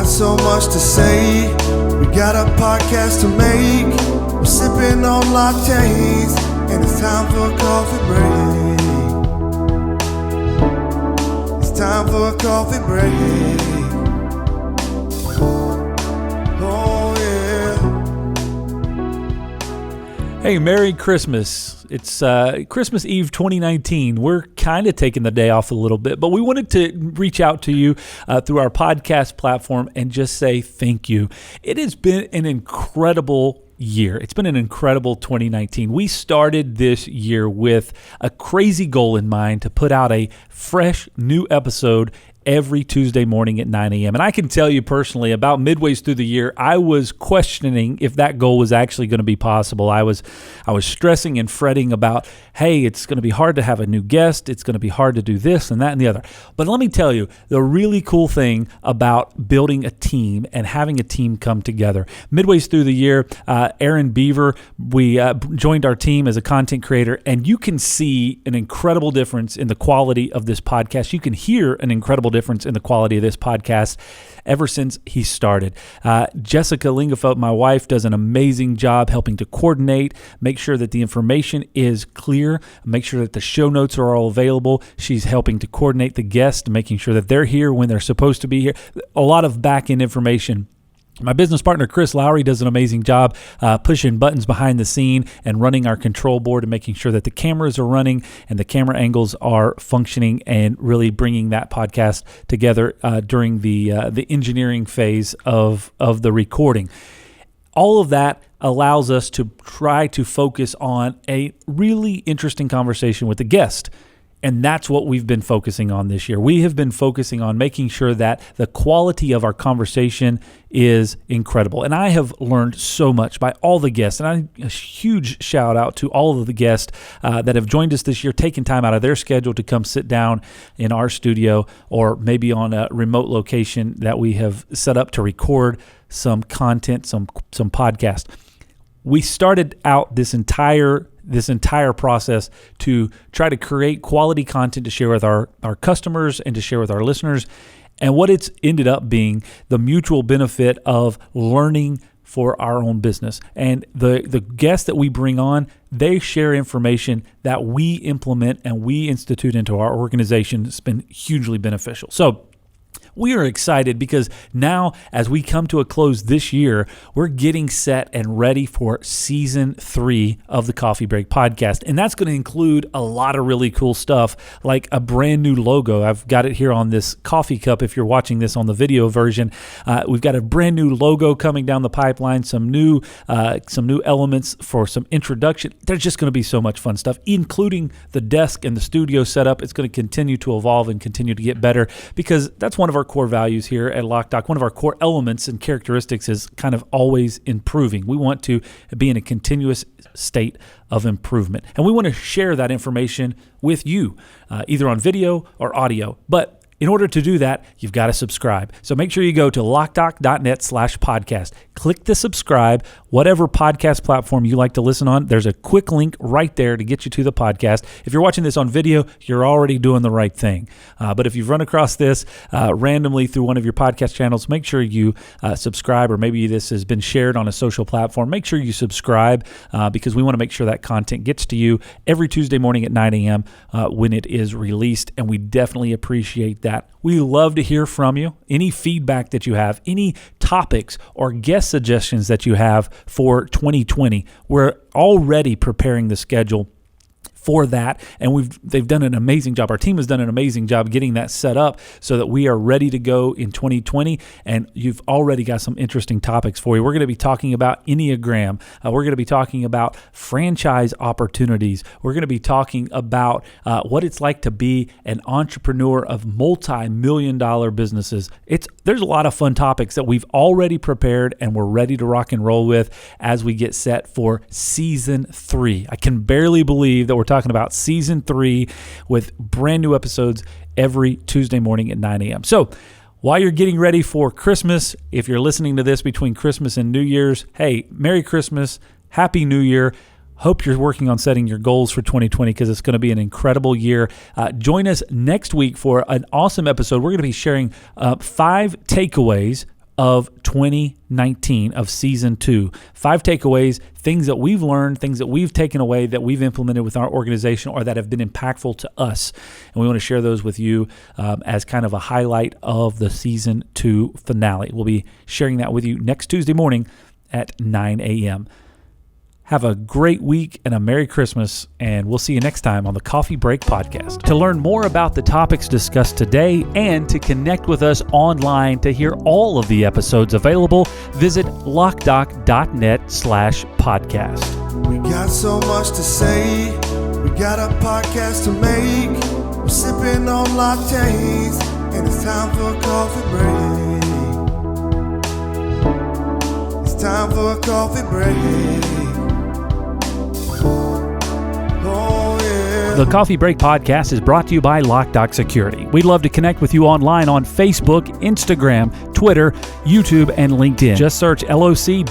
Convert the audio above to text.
Got so much to say. We got a podcast to make. We're sipping on lattes, and it's time for a coffee break. It's time for a coffee break. Oh yeah. Hey, Merry Christmas. It's Christmas Eve 2019. We're kind of taking the day off a little bit, but we wanted to reach out to you through our podcast platform and just say thank you. It has been an incredible year. It's been an incredible 2019. We started this year with a crazy goal in mind to put out a fresh new episode every Tuesday morning at 9 a.m. And I can tell you personally, about midways through the year, I was questioning if that goal was actually going to be possible. I was stressing and fretting about, hey, it's going to be hard to have a new guest. It's going to be hard to do this and that and the other. But let me tell you, the really cool thing about building a team and having a team come together. Midways through the year, Aaron Beaver, we joined our team as a content creator, and you can see an incredible difference in the quality of this podcast. You can hear an incredible difference in the quality of this podcast ever since he started. Jessica Lingafelt, my wife, does an amazing job helping to coordinate, make sure that the information is clear, make sure that the show notes are all available. She's helping to coordinate the guests, making sure that they're here when they're supposed to be here. A lot of back-end information. My business partner, Chris Lowery, does an amazing job pushing buttons behind the scene and running our control board and making sure that the cameras are running and the camera angles are functioning and really bringing that podcast together during the engineering phase of the recording. All of that allows us to try to focus on a really interesting conversation with the guest. And that's what we've been focusing on this year. We have been focusing on making sure that the quality of our conversation is incredible. And I have learned so much by all the guests. And a huge shout out to all of the guests that have joined us this year, taking time out of their schedule to come sit down in our studio or maybe on a remote location that we have set up to record some content, some podcast. We started out this entire process to try to create quality content to share with our customers and to share with our listeners. And what it's ended up being, the mutual benefit of learning for our own business. And the guests that we bring on, they share information that we implement and we institute into our organization. It's been hugely beneficial. So we are excited because now, as we come to a close this year, we're getting set and ready for season 3 of the Coffee Break podcast. And that's going to include a lot of really cool stuff, like a brand new logo. I've got it here on this coffee cup if you're watching this on the video version. We've got a brand new logo coming down the pipeline, some new elements for some introduction. There's just going to be so much fun stuff, including the desk and the studio setup. It's going to continue to evolve and continue to get better because that's one of our core values here at Loc-Doc. One of our core elements and characteristics is kind of always improving. We want to be in a continuous state of improvement. And we want to share that information with you, either on video or audio. But in order to do that, you've got to subscribe. So make sure you go to locdoc.net/podcast. Click the subscribe, whatever podcast platform you like to listen on. There's a quick link right there to get you to the podcast. If you're watching this on video, you're already doing the right thing. But if you've run across this randomly through one of your podcast channels, make sure you subscribe, or maybe this has been shared on a social platform. Make sure you subscribe because we want to make sure that content gets to you every Tuesday morning at 9 a.m. When it is released, and we definitely appreciate that. We love to hear from you. Any feedback that you have, any topics or guest suggestions that you have for 2020. We're already preparing the schedule for that, and they've done an amazing job. Our team has done an amazing job getting that set up so that we are ready to go in 2020, and you've already got some interesting topics for you. We're going to be talking about Enneagram. We're going to be talking about franchise opportunities. We're going to be talking about what it's like to be an entrepreneur of multi-million-dollar businesses. There's a lot of fun topics that we've already prepared and we're ready to rock and roll with as we get set for season 3. I can barely believe that we're talking about season 3 with brand new episodes every Tuesday morning at 9 a.m. So while you're getting ready for Christmas, if you're listening to this between Christmas and New Year's, hey, Merry Christmas, Happy New Year. Hope you're working on setting your goals for 2020 because it's going to be an incredible year. Join us next week for an awesome episode. We're going to be sharing 5 takeaways of 2019 of season 2. 5 takeaways, things that we've learned, things that we've taken away that we've implemented with our organization or that have been impactful to us. And we want to share those with you as kind of a highlight of the season 2 finale. We'll be sharing that with you next Tuesday morning at 9 a.m. Have a great week and a Merry Christmas, and we'll see you next time on the Coffee Break Podcast. To learn more about the topics discussed today and to connect with us online to hear all of the episodes available, visit Loc-Doc.net/podcast. We got so much to say. We got a podcast to make. We're sipping on lattes, and it's time for a coffee break. It's time for a coffee break. The Coffee Break Podcast is brought to you by Loc-Doc Security. We'd love to connect with you online on Facebook, Instagram, Twitter, YouTube, and LinkedIn. Just search LOCDOCINC.